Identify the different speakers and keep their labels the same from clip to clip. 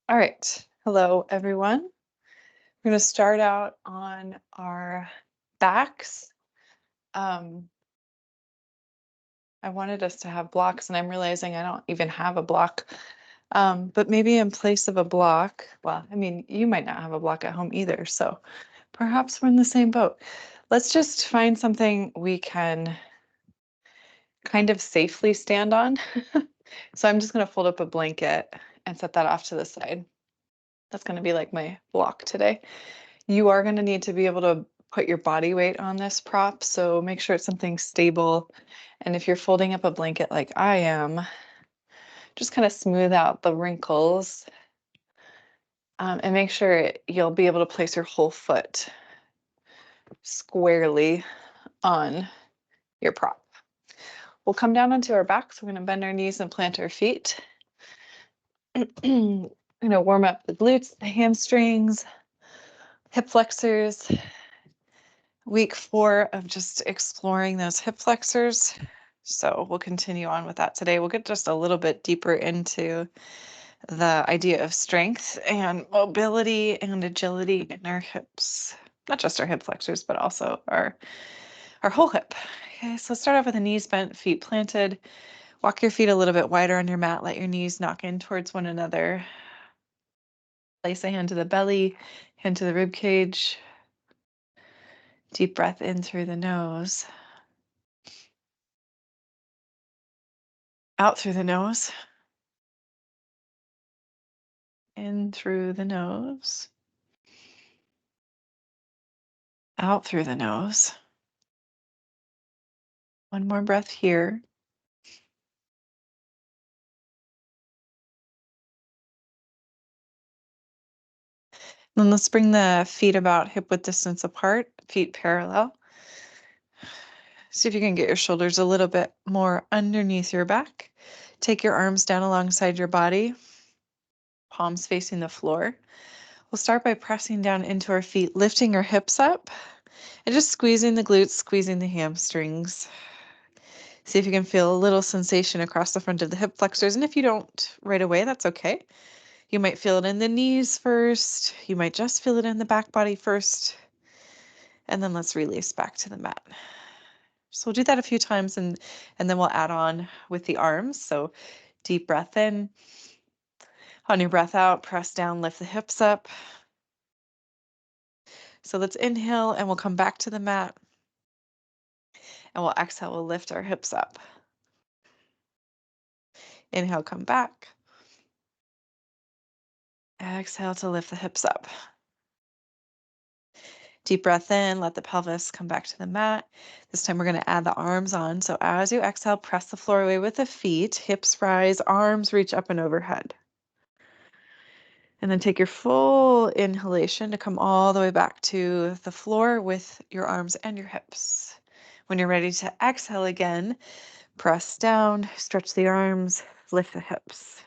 Speaker 1: All right. Hello, everyone. We're going to start out on our backs. I wanted us to have blocks, and I'm realizing I don't even have a block. But maybe in place of a block, well, I mean, you might not have a block at home either. So perhaps we're in the same boat. Let's just find something we can kind of safely stand on. So I'm just going to fold up a blanket and set that off to the side. That's going to be like my block today. You are going to need to be able to put your body weight on this prop, so make sure it's something stable. And if you're folding up a blanket like I am, just kind of smooth out the wrinkles and make sure you'll be able to place your whole foot squarely on your prop. We'll come down onto our backs. We're going to bend our knees and plant our feet. Warm up the glutes, the hamstrings, hip flexors. Week 4 of just exploring those hip flexors. So we'll continue on with that today. We'll get just a little bit deeper into the idea of strength and mobility and agility in our hips. Not just our hip flexors, but also our whole hip. Okay, so let's start off with the knees bent, feet planted. Walk your feet a little bit wider on your mat. Let your knees knock in towards one another. Place a hand to the belly, hand to the rib cage. Deep breath in through the nose. Out through the nose. In through the nose. Out through the nose. One more breath here. Then let's bring the feet about hip width distance apart, feet parallel. See if you can get your shoulders a little bit more underneath your back. Take your arms down alongside your body, palms facing the floor. We'll start by pressing down into our feet, lifting our hips up, and just squeezing the glutes, squeezing the hamstrings. See if you can feel a little sensation across the front of the hip flexors. And if you don't right away, that's okay. You might feel it in the knees first. You might just feel it in the back body first. And then let's release back to the mat. So we'll do that a few times and then we'll add on with the arms. So deep breath in. On your breath out, press down, lift the hips up. So let's inhale and we'll come back to the mat. And we'll exhale, we'll lift our hips up. Inhale, come back. Exhale to lift the hips up. Deep breath in, let the pelvis come back to the mat. This time we're going to add the arms on. So as you exhale, press the floor away with the feet, hips rise, arms reach up and overhead. And then take your full inhalation to come all the way back to the floor with your arms and your hips. When you're ready to exhale again, press down, stretch the arms, lift the hips.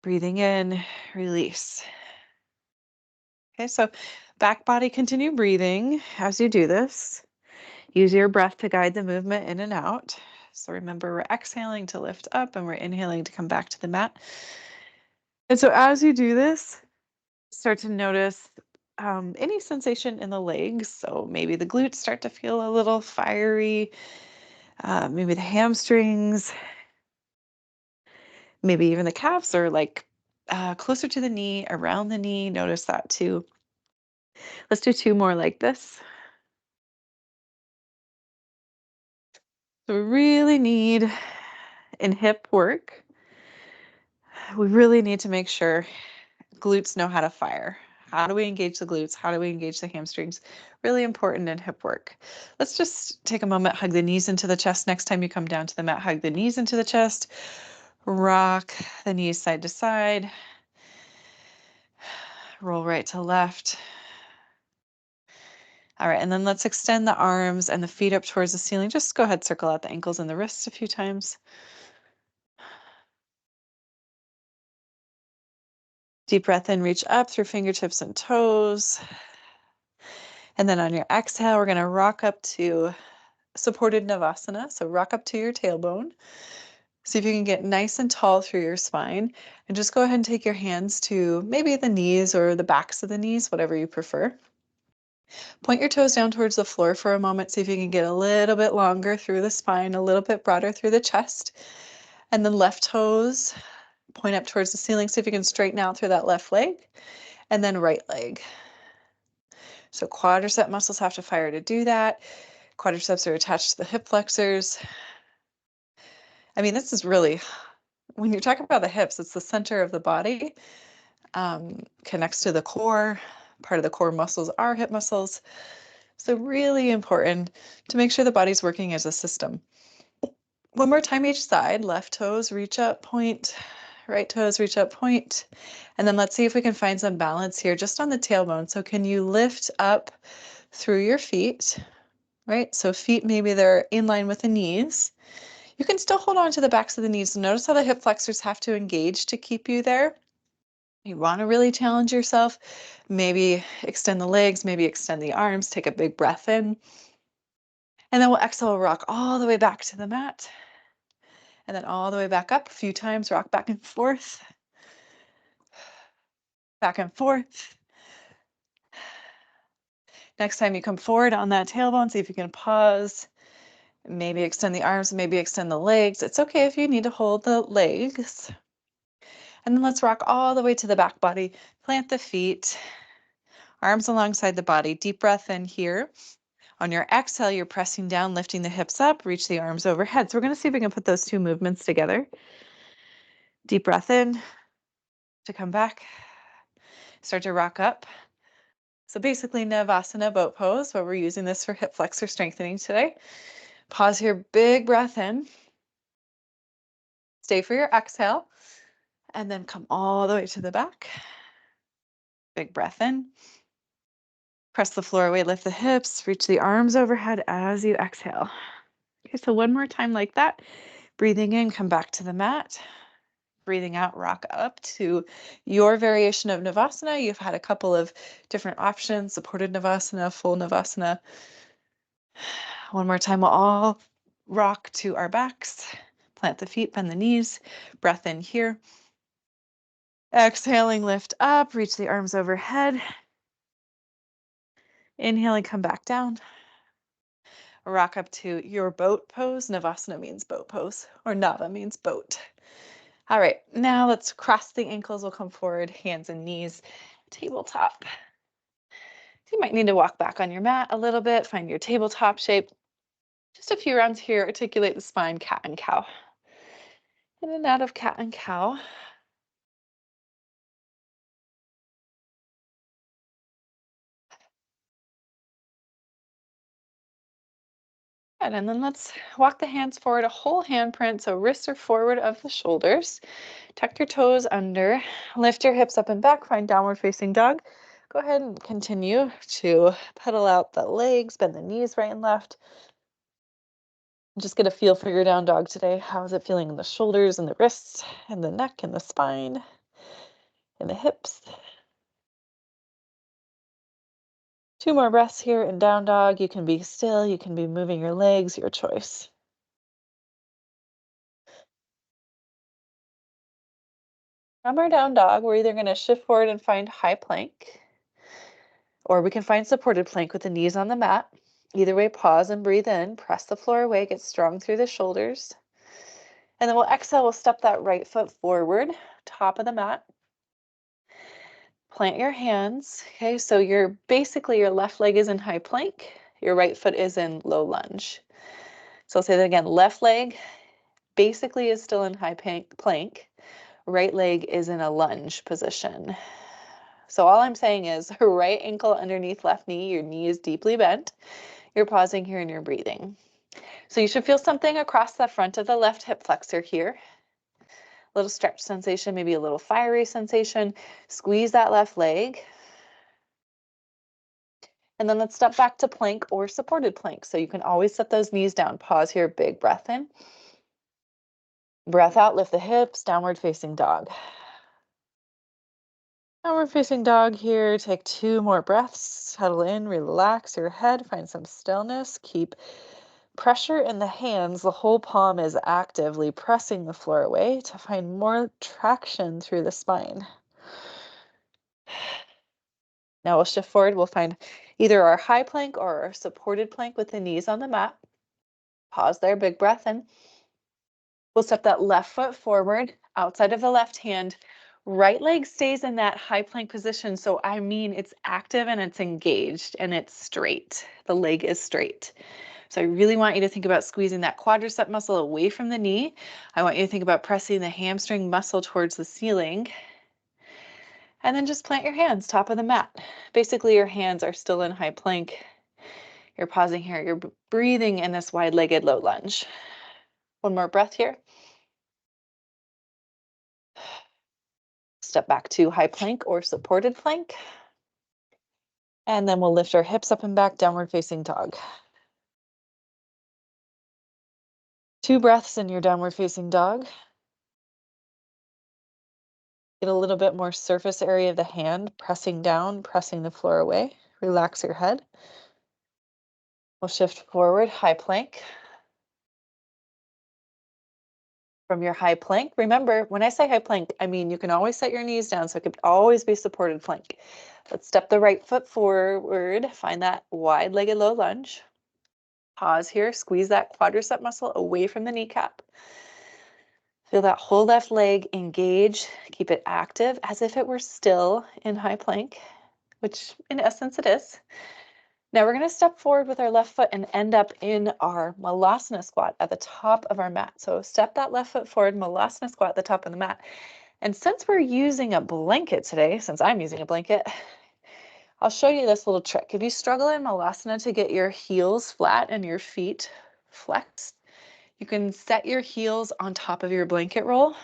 Speaker 1: Breathing in, release. Okay, so back body, continue breathing as you do this. Use your breath to guide the movement in and out. So remember, we're exhaling to lift up and we're inhaling to come back to the mat. And so as you do this, start to notice any sensation in the legs. So maybe the glutes start to feel a little fiery, maybe the hamstrings, maybe even the calves are like closer to the knee, around the knee. Notice that too. Let's do 2 more like this. So we really need, in hip work, we really need to make sure glutes know how to fire. How do we engage the glutes? How do we engage the hamstrings? Really important in hip work. Let's just take a moment, hug the knees into the chest. Next time you come down to the mat, hug the knees into the chest. Rock the knees side to side. Roll right to left. All right, and then let's extend the arms and the feet up towards the ceiling. Just go ahead, circle out the ankles and the wrists a few times. Deep breath in, reach up through fingertips and toes. And then on your exhale, we're going to rock up to supported Navasana. So rock up to your tailbone. See if you can get nice and tall through your spine, and just go ahead and take your hands to maybe the knees or the backs of the knees, whatever you prefer. Point your toes down towards the floor for a moment. See if you can get a little bit longer through the spine, a little bit broader through the chest. And then left toes, point up towards the ceiling. See if you can straighten out through that left leg. And then right leg. So quadricep muscles have to fire to do that. Quadriceps are attached to the hip flexors. I mean, this is really, when you're talking about the hips, it's the center of the body, connects to the core. Part of the core muscles are hip muscles. So really important to make sure the body's working as a system. One more time each side. Left toes reach up, point. Right toes reach up, point. And then let's see if we can find some balance here just on the tailbone. So can you lift up through your feet, right? So feet, maybe they're in line with the knees. You can still hold on to the backs of the knees. Notice how the hip flexors have to engage to keep you there. You want to really challenge yourself. Maybe extend the legs, maybe extend the arms. Take a big breath in. And then we'll exhale, rock all the way back to the mat. And then all the way back up a few times, rock back and forth. Back and forth. Next time you come forward on that tailbone, see if you can pause. Maybe extend the arms, maybe extend the legs. It's okay if you need to hold the legs. And then let's rock all the way to the back body. Plant the feet, arms alongside the body. Deep breath in here. On your exhale, you're pressing down, lifting the hips up, reach the arms overhead. So we're going to see if we can put those two movements together. Deep breath in to come back. Start to rock up. So basically Navasana boat pose, but we're using this for hip flexor strengthening today. Pause here, big breath in. Stay for your exhale. And then come all the way to the back. Big breath in. Press the floor away, lift the hips, reach the arms overhead as you exhale. Okay, so one more time like that. Breathing in, come back to the mat. Breathing out, rock up to your variation of Navasana. You've had a couple of different options, supported Navasana, full Navasana. One more time, we'll all rock to our backs. Plant the feet, bend the knees. Breath in here. Exhaling, lift up, reach the arms overhead. Inhaling, come back down. Rock up to your boat pose. Navasana means boat pose, or Nava means boat. All right, now let's cross the ankles. We'll come forward, hands and knees, tabletop. So you might need to walk back on your mat a little bit, find your tabletop shape. Just a few rounds here, articulate the spine, cat and cow. In and out of cat and cow. And then let's walk the hands forward, a whole handprint, so wrists are forward of the shoulders. Tuck your toes under, lift your hips up and back, find downward facing dog. Go ahead and continue to pedal out the legs, bend the knees right and left. Just get a feel for your down dog today. How is it feeling in the shoulders and the wrists and the neck and the spine and the hips? 2 more breaths here in down dog. You can be still, you can be moving your legs, your choice. From our down dog, we're either going to shift forward and find high plank, or we can find supported plank with the knees on the mat. Either way, pause and breathe in, press the floor away, get strong through the shoulders. And then we'll exhale, we'll step that right foot forward, top of the mat. Plant your hands. Okay, so basically your left leg is in high plank, your right foot is in low lunge. So I'll say that again, left leg basically is still in high plank, right leg is in a lunge position. So all I'm saying is right ankle underneath left knee, your knee is deeply bent. You're pausing here and you're breathing. So you should feel something across the front of the left hip flexor here. A little stretch sensation, maybe a little fiery sensation. Squeeze that left leg. And then let's step back to plank or supported plank. So you can always set those knees down. Pause here, big breath in. Breath out, lift the hips, downward facing dog. Downward facing dog here. Take 2 more breaths. Settle in, relax your head, find some stillness. Keep pressure in the hands, the whole palm is actively pressing the floor away to find more traction through the spine. Now we'll shift forward. We'll find either our high plank or our supported plank with the knees on the mat. Pause there, big breath in. We'll step that left foot forward, outside of the left hand. Right leg stays in that high plank position. So I mean, it's active and it's engaged and it's straight. The leg is straight. So I really want you to think about squeezing that quadricep muscle away from the knee. I want you to think about pressing the hamstring muscle towards the ceiling. And then just plant your hands top of the mat. Basically, your hands are still in high plank. You're pausing here. You're breathing in this wide-legged low lunge. One more breath here. Step back to high plank or supported plank. And then we'll lift our hips up and back, downward facing dog. 2 breaths in your downward facing dog. Get a little bit more surface area of the hand, pressing down, pressing the floor away. Relax your head. We'll shift forward, high plank. From your high plank, remember, when I say high plank, I mean you can always set your knees down, so it could always be supported plank. Let's step the right foot forward, find that wide-legged low lunge. Pause here, squeeze that quadricep muscle away from the kneecap. Feel that whole left leg engage, keep it active as if it were still in high plank, which in essence it is. Now we're going to step forward with our left foot and end up in our Malasana squat at the top of our mat. So step that left foot forward, Malasana squat at the top of the mat. And since we're using a blanket today, since I'm using a blanket, I'll show you this little trick. If you struggle in Malasana to get your heels flat and your feet flexed, you can set your heels on top of your blanket roll.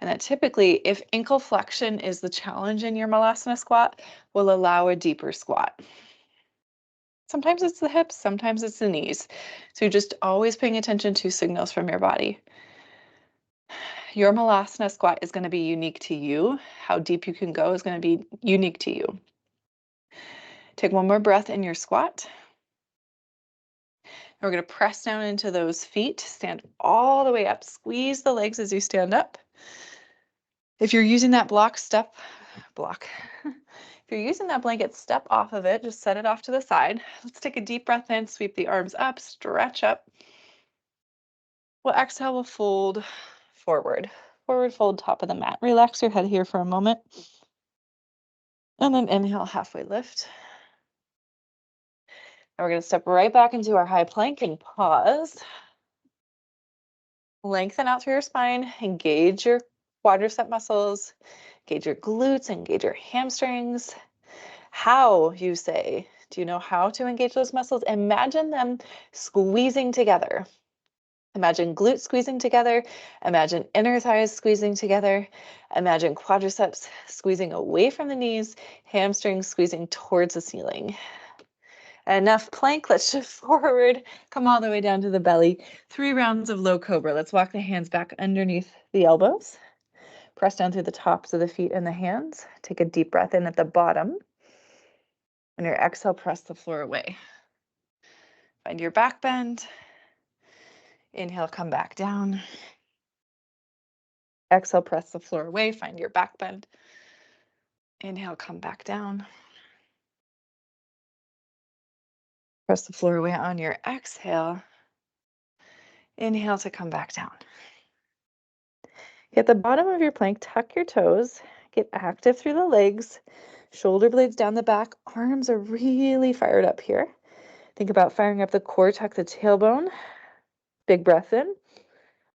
Speaker 1: And that typically, if ankle flexion is the challenge in your Malasana squat, will allow a deeper squat. Sometimes it's the hips, sometimes it's the knees. So you're just always paying attention to signals from your body. Your Malasana squat is going to be unique to you. How deep you can go is going to be unique to you. Take one more breath in your squat. And we're going to press down into those feet, stand all the way up, squeeze the legs as you stand up. If you're using that if you're using that blanket, step off of it, just set it off to the side. Let's take a deep breath in, sweep the arms up, stretch up. We'll exhale, we'll fold forward. Forward fold, top of the mat. Relax your head here for a moment. And then inhale, halfway lift. And we're going to step right back into our high plank and pause. Lengthen out through your spine. Engage your quadricep muscles. Engage your glutes. Engage your hamstrings. How, you say? Do you know how to engage those muscles? Imagine them squeezing together. Imagine glutes squeezing together. Imagine inner thighs squeezing together. Imagine quadriceps squeezing away from the knees, hamstrings squeezing towards the ceiling. Enough plank. Let's shift forward. Come all the way down to the belly. 3 rounds of low cobra. Let's walk the hands back underneath the elbows. Press down through the tops of the feet and the hands. Take a deep breath in at the bottom. On your exhale, press the floor away. Find your back bend. Inhale, come back down. Exhale, press the floor away. Find your back bend. Inhale, come back down. Press the floor away on your exhale. Inhale to come back down. At the bottom of your plank, tuck your toes. Get active through the legs. Shoulder blades down the back. Arms are really fired up here. Think about firing up the core. Tuck the tailbone. Big breath in.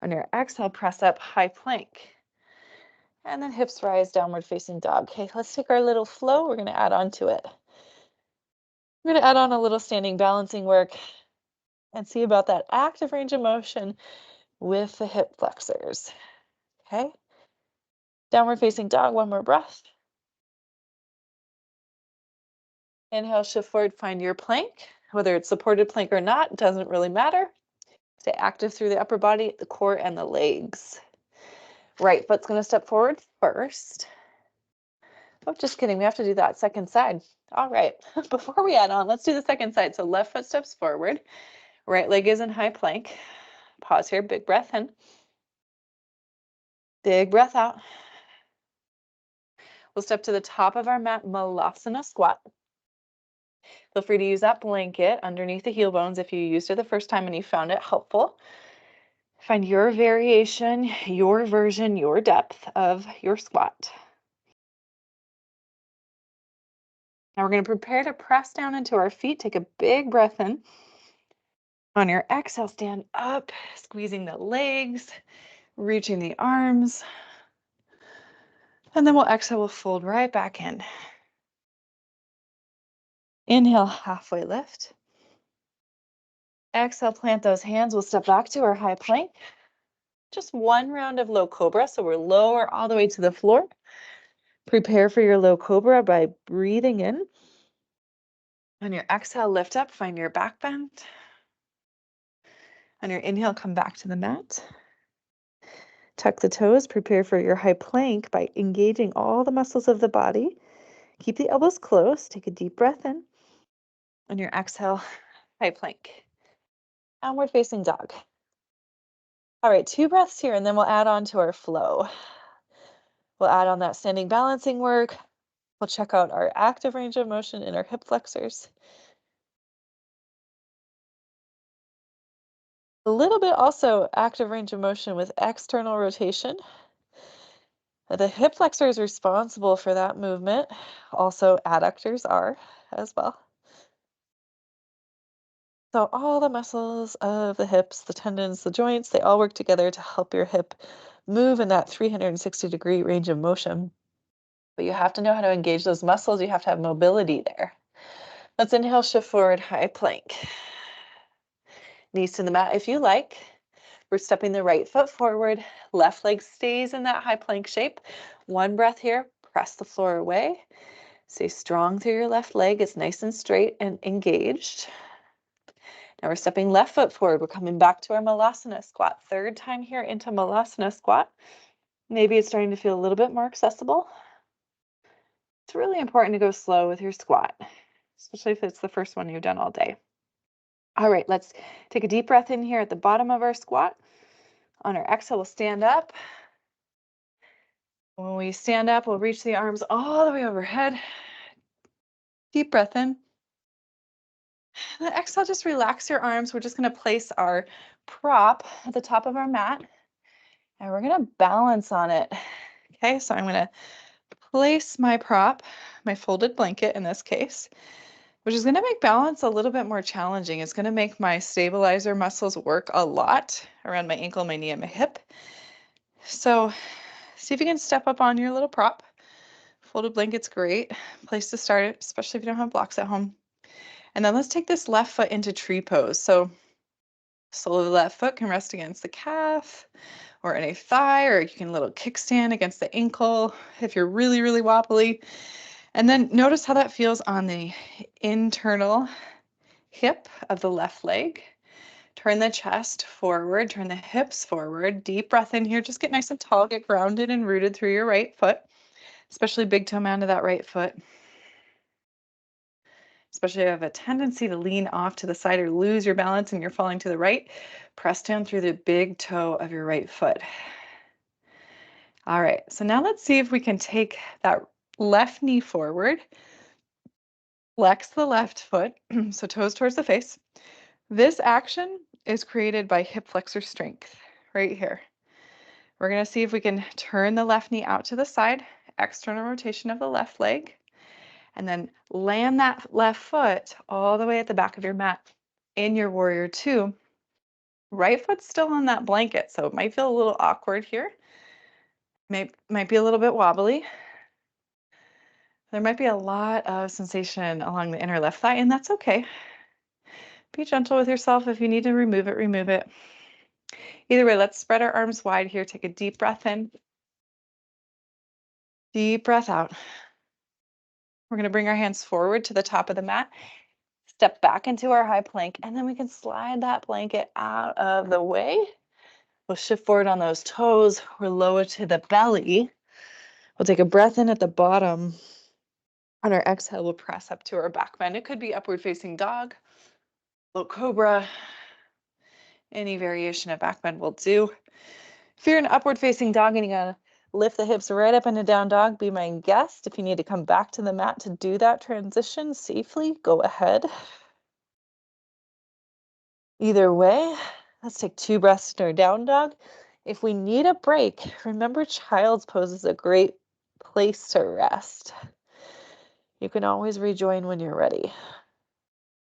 Speaker 1: On your exhale, press up, high plank. And then hips rise, downward facing dog. Okay, let's take our little flow. We're going to add on to it. We're going to add on a little standing balancing work and see about that active range of motion with the hip flexors. Okay, downward facing dog, one more breath. Inhale, shift forward, find your plank. Whether it's supported plank or not, doesn't really matter. Stay active through the upper body, the core, and the legs. Right foot's going to step forward first. Oh, just kidding. We have to do that second side. All right. Before we add on, let's do the second side. So left foot steps forward. Right leg is in high plank. Pause here, big breath in. Big breath out. We'll step to the top of our mat, Malasana squat. Feel free to use that blanket underneath the heel bones if you used it the first time and you found it helpful. Find your variation, your version, your depth of your squat. Now we're going to prepare to press down into our feet. Take a big breath in. On your exhale, stand up, squeezing the legs, reaching the arms. And then we'll exhale, we'll fold right back in. Inhale, halfway lift. Exhale, plant those hands. We'll step back to our high plank. Just one round of low cobra, so we're lower all the way to the floor. Prepare for your low cobra by breathing in. On your exhale, lift up, find your back bend. On your inhale, come back to the mat. Tuck the toes, prepare for your high plank by engaging all the muscles of the body. Keep the elbows close, take a deep breath in. On your exhale, high plank. Downward facing dog. All right, 2 breaths here, and then we'll add on to our flow. We'll add on that standing balancing work. We'll check out our active range of motion in our hip flexors. A little bit also active range of motion with external rotation. The hip flexor is responsible for that movement. Also, adductors are as well. So all the muscles of the hips, the tendons, the joints, they all work together to help your hip move in that 360-degree range of motion. But you have to know how to engage those muscles. You have to have mobility there. Let's inhale, shift forward, high plank. Knees to the mat if you like. We're stepping the right foot forward. Left leg stays in that high plank shape. One breath here. Press the floor away. Stay strong through your left leg. It's nice and straight and engaged. Now we're stepping left foot forward. We're coming back to our Malasana squat. Third time here into Malasana squat. Maybe it's starting to feel a little bit more accessible. It's really important to go slow with your squat, especially if it's the first one you've done all day. All right, let's take a deep breath in here at the bottom of our squat. On our exhale, we'll stand up. When we stand up, we'll reach the arms all the way overhead. Deep breath in. And then exhale, just relax your arms. We're just going to place our prop at the top of our mat, and we're going to balance on it. Okay, so I'm going to place my prop, my folded blanket in this case, which is going to make balance a little bit more challenging. It's going to make my stabilizer muscles work a lot around my ankle, my knee, and my hip. So see if you can step up on your little prop. Folded blanket's great place to start, especially if you don't have blocks at home. And then let's take this left foot into tree pose. So sole of the left foot can rest against the calf or in a thigh, or you can little kickstand against the ankle if you're really, really wobbly. And then notice how that feels on the internal hip of the left leg. Turn the chest forward, turn the hips forward. Deep breath in here. Just get nice and tall, get grounded and rooted through your right foot, especially big toe mound of that right foot. Especially if you have a tendency to lean off to the side or lose your balance and you're falling to the right, press down through the big toe of your right foot. All right, so now let's see if we can take that left knee forward, flex the left foot, so toes towards the face. This action is created by hip flexor strength right here. We're going to see if we can turn the left knee out to the side, external rotation of the left leg, and then land that left foot all the way at the back of your mat in your warrior two. Right foot's still on that blanket, so it might feel a little awkward here. Might be a little bit wobbly. There might be a lot of sensation along the inner left thigh, and that's okay. Be gentle with yourself. If you need to remove it, remove it. Either way, let's spread our arms wide here. Take a deep breath in. Deep breath out. We're going to bring our hands forward to the top of the mat. Step back into our high plank, and then we can slide that blanket out of the way. We'll shift forward on those toes. We're lower to the belly. We'll take a breath in at the bottom. On our exhale, we'll press up to our back bend. It could be upward facing dog, low cobra, Any variation of back bend will do. If you're in upward facing dog and you're gonna lift the hips right up into down dog, be my guest. If you need to come back to the mat to do that transition safely, go ahead. Either way, let's take 2 breaths in our down dog. If we need a break, remember child's pose is a great place to rest. You can always rejoin when you're ready.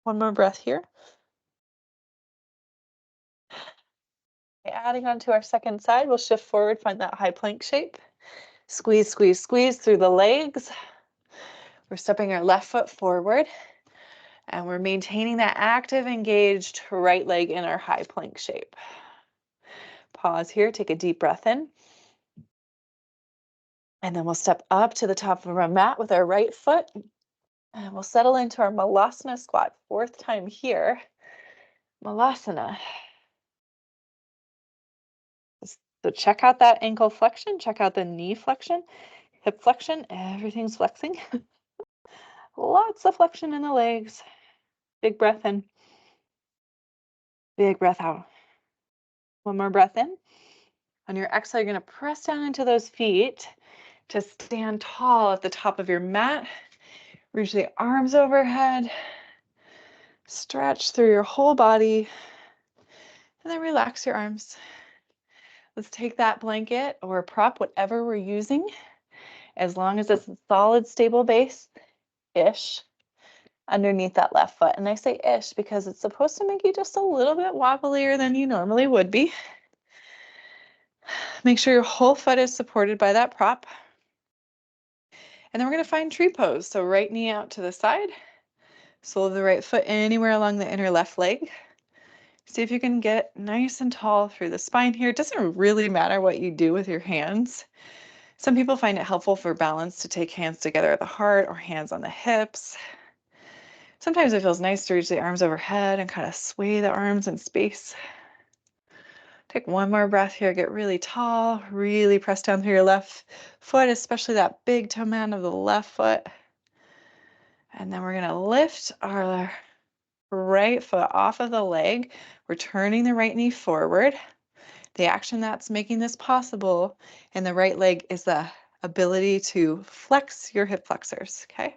Speaker 1: One more breath here. Adding on to our second side, we'll shift forward, find that high plank shape. Squeeze, squeeze, squeeze through the legs. We're stepping our left foot forward and we're maintaining that active, engaged right leg in our high plank shape. Pause here, take a deep breath in. And then we'll step up to the top of our mat with our right foot. And we'll settle into our Malasana squat. 4th time here. Malasana. So check out that ankle flexion. Check out the knee flexion, hip flexion. Everything's flexing. Lots of flexion in the legs. Big breath in. Big breath out. One more breath in. On your exhale, you're going to press down into those feet to stand tall at the top of your mat. Reach the arms overhead. Stretch through your whole body. And then relax your arms. Let's take that blanket or prop, whatever we're using, as long as it's a solid, stable base-ish, underneath that left foot. And I say ish because it's supposed to make you just a little bit wobblier than you normally would be. Make sure your whole foot is supported by that prop. And then we're going to find tree pose. So right knee out to the side, sole of the right foot anywhere along the inner left leg. See if you can get nice and tall through the spine here. It doesn't really matter what you do with your hands. Some people find it helpful for balance to take hands together at the heart or hands on the hips. Sometimes it feels nice to reach the arms overhead and kind of sway the arms in space. Take one more breath here, get really tall, really press down through your left foot, especially that big toe mound of the left foot. And then we're going to lift our right foot off of the leg. We're turning the right knee forward. The action that's making this possible in the right leg is the ability to flex your hip flexors, okay?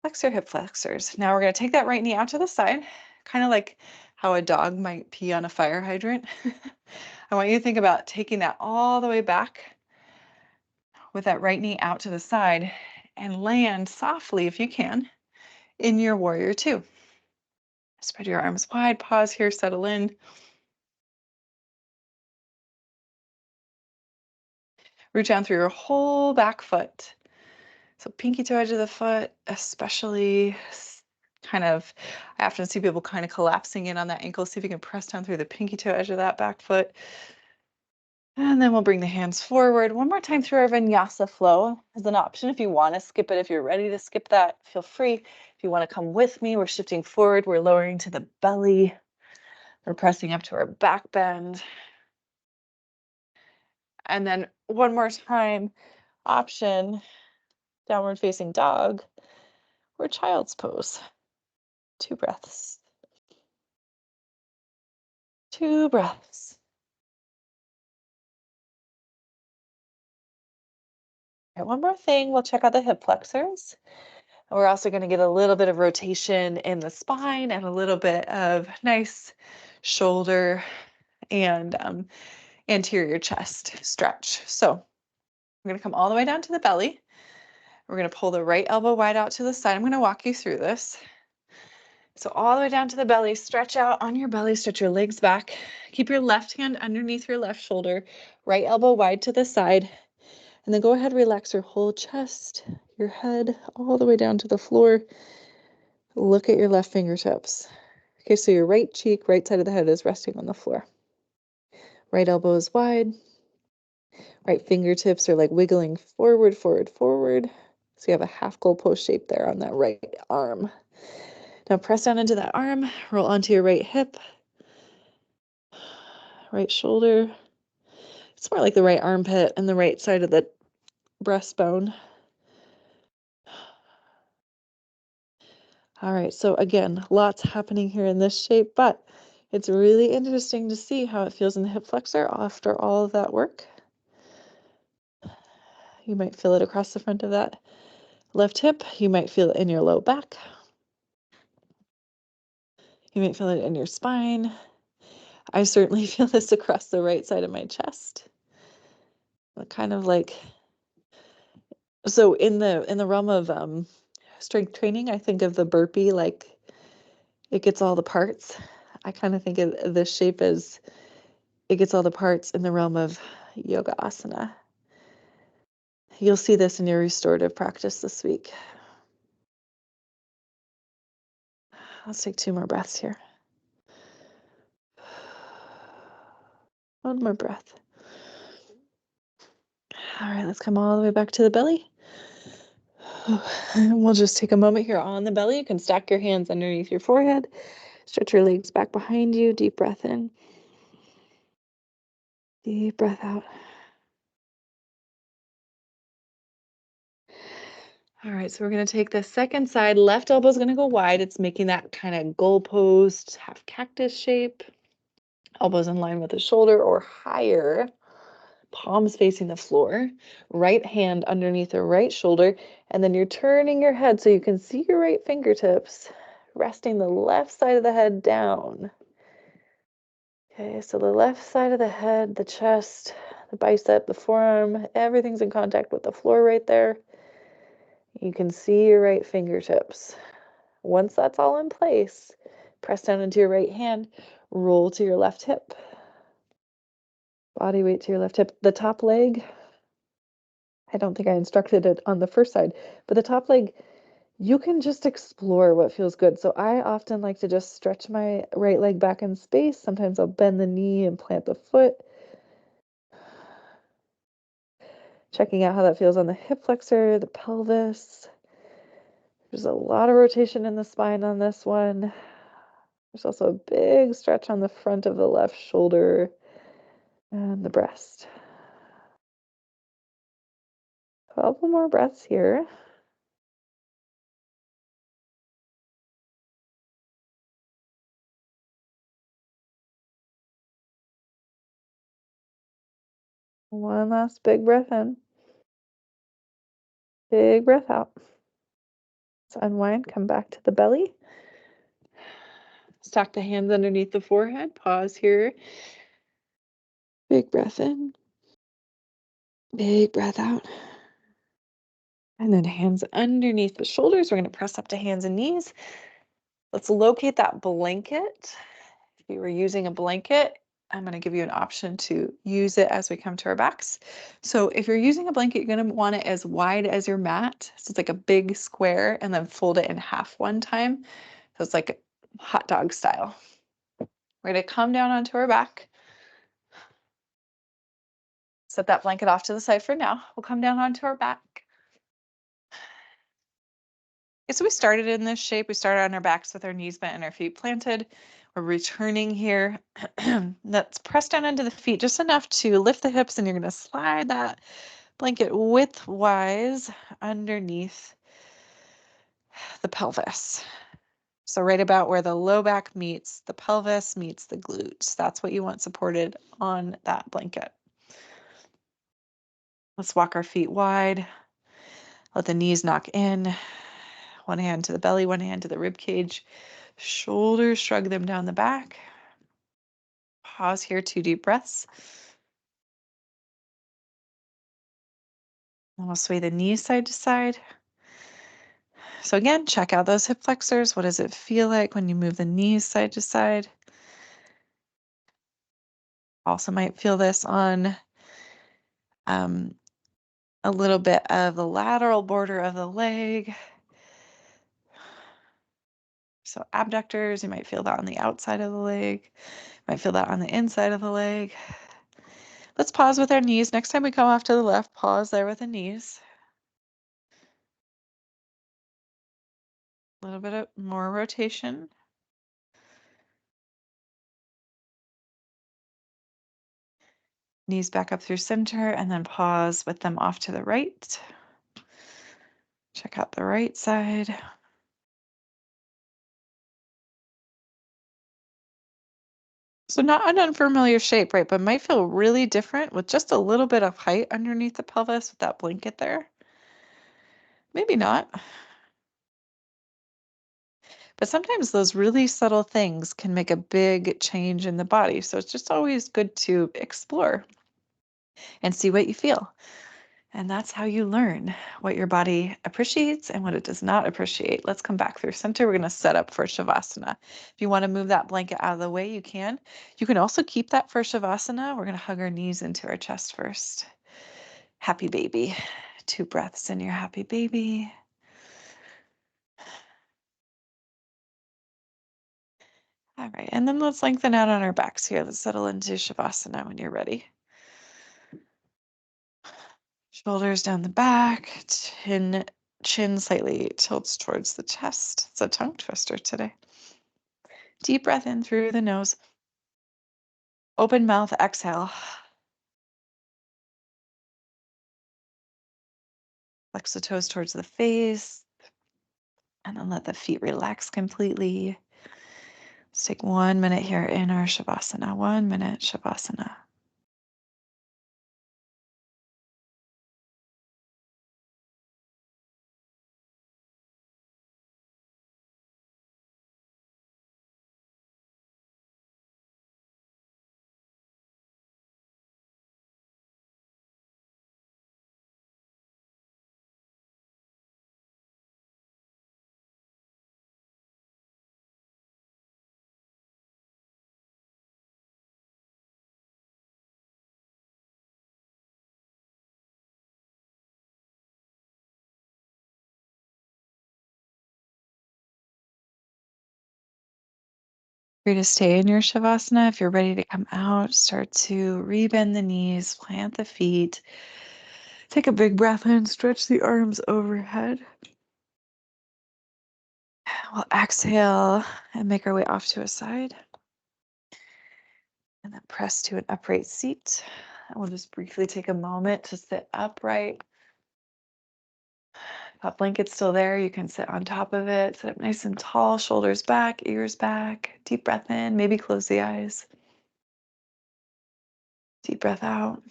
Speaker 1: Flex your hip flexors. Now we're going to take that right knee out to the side, kind of like how a dog might pee on a fire hydrant. I want you to think about taking that all the way back with that right knee out to the side and land softly, if you can, in your warrior two. Spread your arms wide, pause here, settle in. Reach down through your whole back foot. So pinky toe edge of the foot, especially kind of, I often see people kind of collapsing in on that ankle. See if you can press down through the pinky toe edge of that back foot. And then we'll bring the hands forward. One more time through our Vinyasa flow as an option. If you want to skip it, if you're ready to skip that, feel free. If you want to come with me, we're shifting forward. We're lowering to the belly. We're pressing up to our back bend. And then one more time, option, downward facing dog or child's pose. 2 breaths. 2 breaths. All right, one more thing, we'll check out the hip flexors. We're also going to get a little bit of rotation in the spine and a little bit of nice shoulder and anterior chest stretch. So we're going to come all the way down to the belly. We're going to pull the right elbow wide out to the side. I'm going to walk you through this. So all the way down to the belly, stretch out on your belly, stretch your legs back. Keep your left hand underneath your left shoulder, right elbow wide to the side. And then go ahead, relax your whole chest, your head, all the way down to the floor. Look at your left fingertips. Okay, so your right cheek, right side of the head is resting on the floor. Right elbow is wide. Right fingertips are like wiggling forward, forward, forward. So you have a half goalpost shape there on that right arm. Now press down into that arm, roll onto your right hip, right shoulder. It's more like the right armpit and the right side of the breastbone. All right, so again, lots happening here in this shape, but It's really interesting to see how it feels in the hip flexor after all of that work. You might feel it across the front of that left hip. You might feel it in your low back. You might feel it in your spine. I certainly feel this across the right side of my chest. Kind of like, so in the realm of strength training, I think of the burpee like it gets all the parts. I kind of think of this shape as it gets all the parts in the realm of yoga asana. You'll see this in your restorative practice this week. Let's take 2 more breaths here. One more breath. All right, let's come all the way back to the belly. We'll just take a moment here on the belly. You can stack your hands underneath your forehead. Stretch your legs back behind you. Deep breath in. Deep breath out. All right, so we're going to take the second side. Left elbow is going to go wide. It's making that kind of goalpost, half cactus shape. Elbows in line with the shoulder or higher. Palms facing the floor. Right hand underneath the right shoulder. And then you're turning your head so you can see your right fingertips. Resting the left side of the head down. Okay, so the left side of the head, the chest, the bicep, the forearm, everything's in contact with the floor right there. You can see your right fingertips. Once that's all in place, press down into your right hand, roll to your left hip. Body weight to your left hip. The top leg, I don't think I instructed it on the first side, but the top leg, you can just explore what feels good. So I often like to just stretch my right leg back in space. Sometimes I'll bend the knee and plant the foot. Checking out how that feels on the hip flexor, the pelvis. There's a lot of rotation in the spine on this one. There's also a big stretch on the front of the left shoulder and the breast. 12 more breaths here. One last big breath in. Big breath out. Let's unwind, come back to the belly. Stack the hands underneath the forehead. Pause here. Big breath in. Big breath out. And then hands underneath the shoulders. We're going to press up to hands and knees. Let's locate that blanket. If you were using a blanket, I'm going to give you an option to use it as we come to our backs. So if you're using a blanket, you're going to want it as wide as your mat. So it's like a big square, and then fold it in half one time. So it's like hot dog style. We're going to come down onto our back. Set that blanket off to the side for now. We'll come down onto our back. Okay, so we started in this shape. We started on our backs with our knees bent and our feet planted. We're returning here. Let's press down into the feet just enough to lift the hips, and you're going to slide that blanket widthwise underneath the pelvis. So right about where the low back meets the pelvis meets the glutes. That's what you want supported on that blanket. Let's walk our feet wide. Let the knees knock in. One hand to the belly, one hand to the rib cage. Shoulders, shrug them down the back. Pause here, 2 deep breaths. And we'll sway the knees side to side. So again, check out those hip flexors. What does it feel like when you move the knees side to side? Also might feel this on a little bit of the lateral border of the leg. So abductors, you might feel that on the outside of the leg. You might feel that on the inside of the leg. Let's pause with our knees. Next time we come off to the left, pause there with the knees. A little bit of more rotation. Knees back up through center, and then pause with them off to the right. Check out the right side. So not an unfamiliar shape, right? But might feel really different with just a little bit of height underneath the pelvis with that blanket there. Maybe not. But sometimes those really subtle things can make a big change in the body. So it's just always good to explore and see what you feel. And that's how you learn what your body appreciates and what it does not appreciate. Let's come back through center. We're going to set up for Shavasana. If you want to move that blanket out of the way, you can. You can also keep that for Shavasana. We're going to hug our knees into our chest first. Happy baby. 2 breaths in your happy baby. All right, and then let's lengthen out on our backs here. Let's settle into Shavasana when you're ready. Shoulders down the back, chin slightly tilts towards the chest. It's a tongue twister today. Deep breath in through the nose. Open mouth, exhale. Flex the toes towards the face, and then let the feet relax completely. Let's take 1 minute here in our Shavasana. 1 minute Shavasana. Free to stay in your Shavasana. If you're ready to come out, start to rebend the knees, plant the feet. Take a big breath in, stretch the arms overhead. We'll exhale and make our way off to a side. And then press to an upright seat. And we'll just briefly take a moment to sit upright. That blanket's still there. You can sit on top of it. Sit up nice and tall, shoulders back, ears back. Deep breath in, maybe close the eyes. Deep breath out.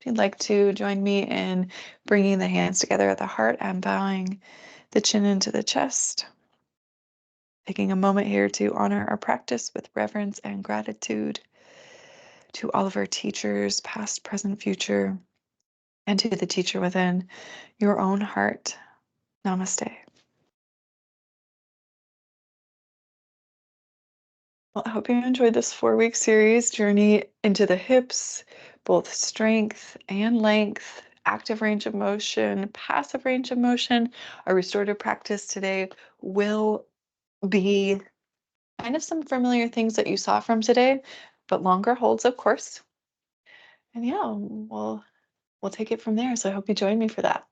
Speaker 1: If you'd like to join me in bringing the hands together at the heart and bowing the chin into the chest. Taking a moment here to honor our practice with reverence and gratitude to all of our teachers, past, present, future, and to the teacher within your own heart. Namaste. Well, I hope you enjoyed this 4-week series, Journey into the Hips, both strength and length, active range of motion, passive range of motion. Our restorative practice today will be kind of some familiar things that you saw from today, but longer holds, of course. And yeah, we'll take it from there. So I hope you join me for that.